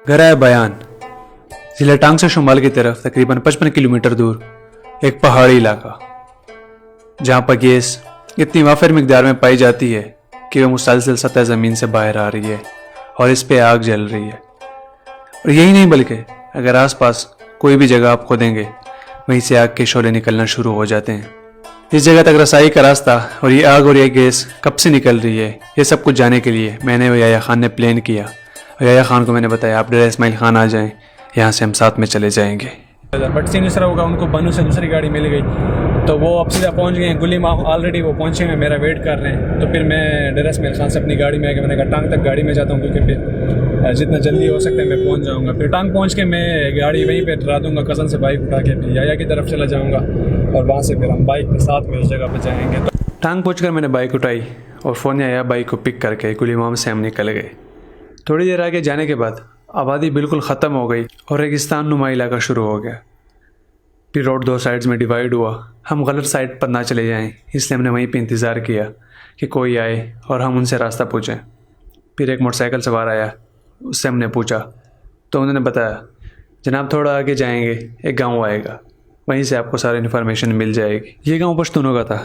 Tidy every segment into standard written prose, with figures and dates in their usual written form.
घर आया बयान। जिला टांग से शुमाल की तरफ तकरीबन 55 किलोमीटर दूर एक पहाड़ी इलाका, जहां पर गैस इतनी वाफिर मिकदार में पाई जाती है कि वह मुसलसल सतह ज़मीन से बाहर आ रही है और इस पे आग जल रही है। और यही नहीं बल्कि अगर आसपास कोई भी जगह आप खोदेंगे वहीं से आग के शोले निकलना शुरू हो जाते हैं। इस जगह तक रसाई का रास्ता और ये आग और ये गैस कब से निकल रही है, ये सब कुछ जानने के लिए मैंने और याया खान ने प्लान किया। और याया खान को मैंने बताया आप डेरा इस्माइल खान आ जाएं, यहाँ से हम साथ में चले जाएंगे। बट सीन दूसरा होगा, उनको बनू से दूसरी गाड़ी मिल गई तो वो अब सीधा पहुंच गए हैं गुली माफ। ऑलरेडी वो पहुंचे हैं, मेरा वेट कर रहे हैं। तो फिर मैं डेरा इस्माइल खान से अपनी गाड़ी में आके मैंने कहा टांग तक गाड़ी में जाता हूँ, क्योंकि फिर जितना जल्दी हो सकता है मैं पहुंच जाऊँगा। फिर टांग पहुंच के मैं गाड़ी वहीं पे डरा दूँगा, कज़न से बाइक उठा के फिर याया की तरफ चला जाऊँगा और वहाँ से फिर हम बाइक के साथ में उस जगह पर जाएँगे। तो टांग पहुँच मैंने बाइक उठाई और फ़ोन आया, बाइक को पिक करके गुली माम से हम निकल गए। थोड़ी देर आगे जाने के बाद आबादी बिल्कुल ख़त्म हो गई और रेगिस्तान नुमा इलाका शुरू हो गया। फिर रोड दो साइड्स में डिवाइड हुआ। हम गलत साइड पर ना चले जाएं, इसलिए हमने वहीं पे इंतज़ार किया कि कोई आए और हम उनसे रास्ता पूछें। फिर एक मोटरसाइकिल सवार आया, उससे हमने पूछा तो उन्होंने बताया जनाब थोड़ा आगे जाएंगे एक गांव आएगा, वहीं से आपको सारी इन्फॉर्मेशन मिल जाएगी। ये गांव पश्तूनों का था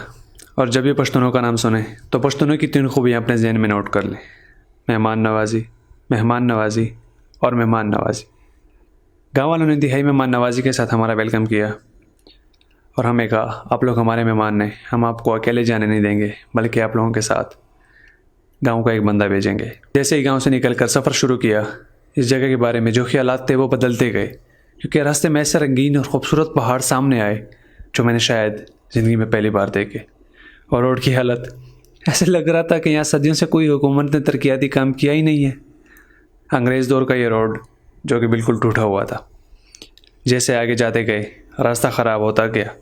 और जब ये पश्तूनों का नाम सुने तो पश्तूनों की 3 खूबियाँ अपने जहन में नोट कर लें: मेहमान नवाजी, मेहमान नवाजी और मेहमान नवाजी। गाँव वालों ने इंतहाई मेहमान नवाजी के साथ हमारा वेलकम किया और हमें कहा आप लोग हमारे मेहमान हैं, हम आपको अकेले जाने नहीं देंगे बल्कि आप लोगों के साथ गांव का एक बंदा भेजेंगे। जैसे ही गांव से निकलकर सफ़र शुरू किया, इस जगह के बारे में जो ख्यालात थे वो बदलते गए, क्योंकि रास्ते में ऐसे रंगीन और ख़ूबसूरत पहाड़ सामने आए जो मैंने शायद ज़िंदगी में पहली बार देखे। और रोड की हालत ऐसे लग रहा था कि यहाँ सदियों से कोई हुकूमत ने तरक्याती काम किया ही नहीं है। अंग्रेज़ दौर का ये रोड जो कि बिल्कुल टूटा हुआ था। जैसे आगे जाते गए रास्ता ख़राब होता गया।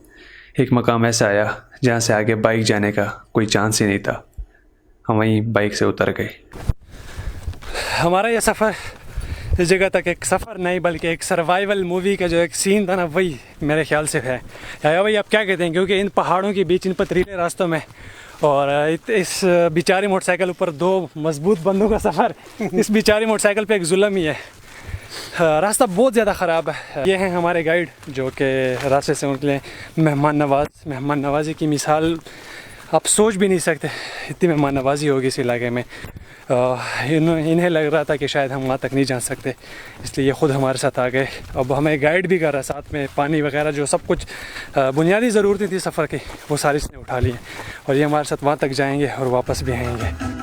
एक मकाम ऐसा आया जहाँ से आगे बाइक जाने का कोई चांस ही नहीं था। हम वहीं बाइक से उतर गए। हमारा ये सफ़र इस जगह तक एक सफ़र नहीं बल्कि एक सर्वाइवल मूवी का जो एक सीन था ना, वही मेरे ख्याल से है। या भाई आप क्या कहते हैं, क्योंकि इन पहाड़ों के बीच इन पथरीले रास्तों में और इस बेचारी मोटरसाइकिल ऊपर 2 मजबूत बंदों का सफ़र, इस बेचारी मोटरसाइकिल पे एक जुल्म ही है। रास्ता बहुत ज़्यादा ख़राब है। ये हैं हमारे गाइड जो कि रास्ते से उनके लिए मेहमान नवाजी की मिसाल आप सोच भी नहीं सकते, इतनी मेहमान नवाजी होगी इस इलाके में। इन्हें लग रहा था कि शायद हम वहाँ तक नहीं जा सकते, इसलिए ये ख़ुद हमारे साथ आ गए। अब हमें गाइड भी कर रहा है, साथ में पानी वगैरह जो सब कुछ बुनियादी ज़रूरतें थी सफ़र की वो सारी इसने उठा ली हैं और ये हमारे साथ वहाँ तक जाएंगे और वापस भी आएंगे।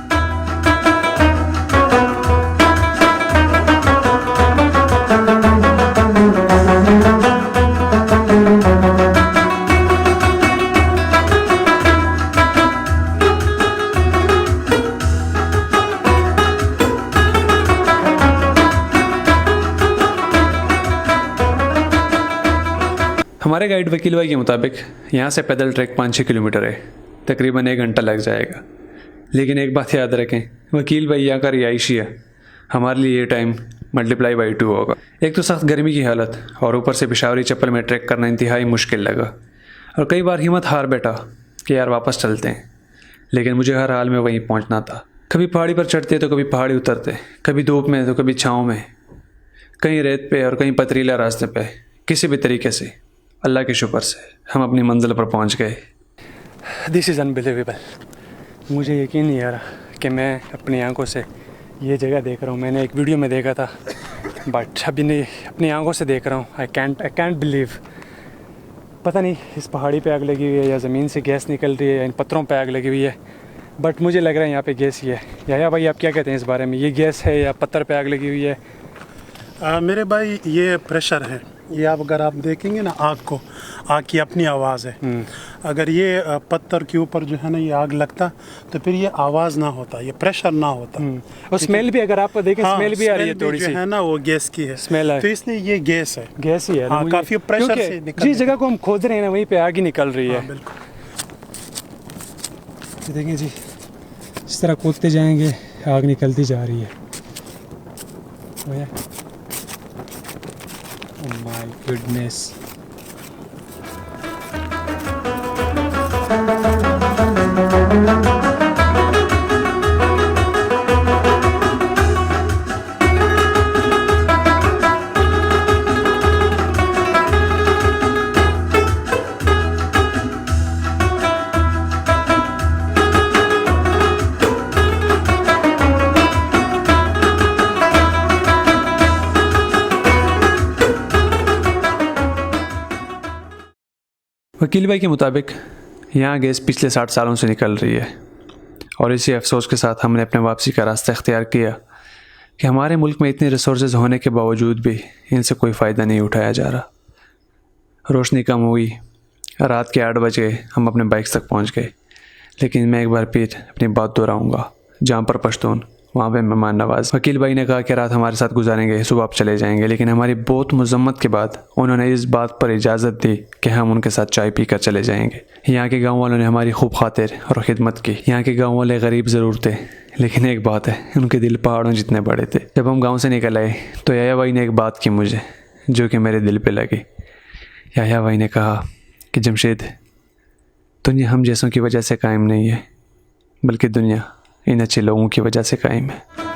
हमारे गाइड वकील भाई के मुताबिक यहाँ से पैदल ट्रैक 5-6 किलोमीटर है, तकरीबन 1 घंटा लग जाएगा। लेकिन एक बात याद रखें, वकील भाई यहाँ का रिहायशी है, हमारे लिए ये टाइम मल्टीप्लाई बाई 2 होगा। एक तो सख्त गर्मी की हालत और ऊपर से पेशावरी चप्पल में ट्रैक करना इंतहाई मुश्किल लगा और कई बार हिम्मत हार बैठा कि यार वापस चलते हैं, लेकिन मुझे हर हाल में वहीं पहुँचना था। कभी पहाड़ी पर चढ़ते तो कभी पहाड़ी उतरते, कभी धूप में तो कभी छाँव में, कहीं रेत पे और कहीं पथरीला रास्ते पे। किसी भी तरीके से अल्लाह के शुक्र से हम अपनी मंजिल पर पहुंच गए। This is unbelievable. मुझे यकीन नहीं आ रहा कि मैं अपनी आंखों से ये जगह देख रहा हूँ। मैंने एक वीडियो में देखा था बट अभी नहीं, अपनी आंखों से देख रहा हूँ। I can't believe. पता नहीं इस पहाड़ी पे आग लगी हुई है या ज़मीन से गैस निकल रही है या इन पत्थरों पे आग लगी हुई है, बट मुझे लग रहा है यहाँ पे गैस ही है। या भाई आप क्या कहते हैं इस बारे में, ये गैस है या पत्थर पे आग लगी हुई है? मेरे भाई ये प्रेशर है। ये आप अगर आप देखेंगे ना आग को, आग की अपनी आवाज़ है। अगर ये पत्थर के ऊपर जो है ना ये आग लगता तो फिर ये आवाज़ ना होता, ये प्रेशर ना होता। और स्मेल भी अगर आप देखें, स्मेल भी आ रही है थोड़ी सी, है ना, वो गैस की है स्मेल है। तो इसलिए ये गैस है, गैस ही है। हाँ, काफ़ी प्रेशर से निकल जिस जगह को हम खोद रहे हैं ना वहीं पे आग ही निकल रही है। बिल्कुल। देखें जी, इस तरह खोदते जाएंगे आग निकलती जा रही है। Oh my goodness. वकील भाई के मुताबिक यहाँ गैस पिछले 60 सालों से निकल रही है और इसी अफसोस के साथ हमने अपने वापसी का रास्ता इख्तियार किया कि हमारे मुल्क में इतने रिसोर्सेज होने के बावजूद भी इनसे कोई फ़ायदा नहीं उठाया जा रहा। रोशनी कम हुई, रात के 8 बजे हम अपने बाइक्स तक पहुंच गए, लेकिन मैं एक बार फिर अपनी बात दोहराऊंगा, जहाँ पर पश्तून वहाँ पे मेहमान नवाज। वकील भाई ने कहा कि रात हमारे साथ गुजारेंगे, सुबह आप चले जाएंगे, लेकिन हमारी बहुत मजम्मत के बाद उन्होंने इस बात पर इजाज़त दी कि हम उनके साथ चाय पी कर चले जाएंगे। यहाँ के गाँव वालों ने हमारी खूब खातिर और ख़िदमत की। यहाँ के गाँव वाले गरीब ज़रूर थे, लेकिन एक बात है, उनके दिल पहाड़ों जितने बड़े थे। जब हम गाँव से निकल आए तो याया भाई ने एक बात की मुझे, जो कि मेरे दिल पर लगी। याया भाई ने कहा कि जमशेद, दुनिया हम जैसों की वजह से कायम नहीं है, बल्कि दुनिया इन अच्छे लोगों की वजह से कायम है।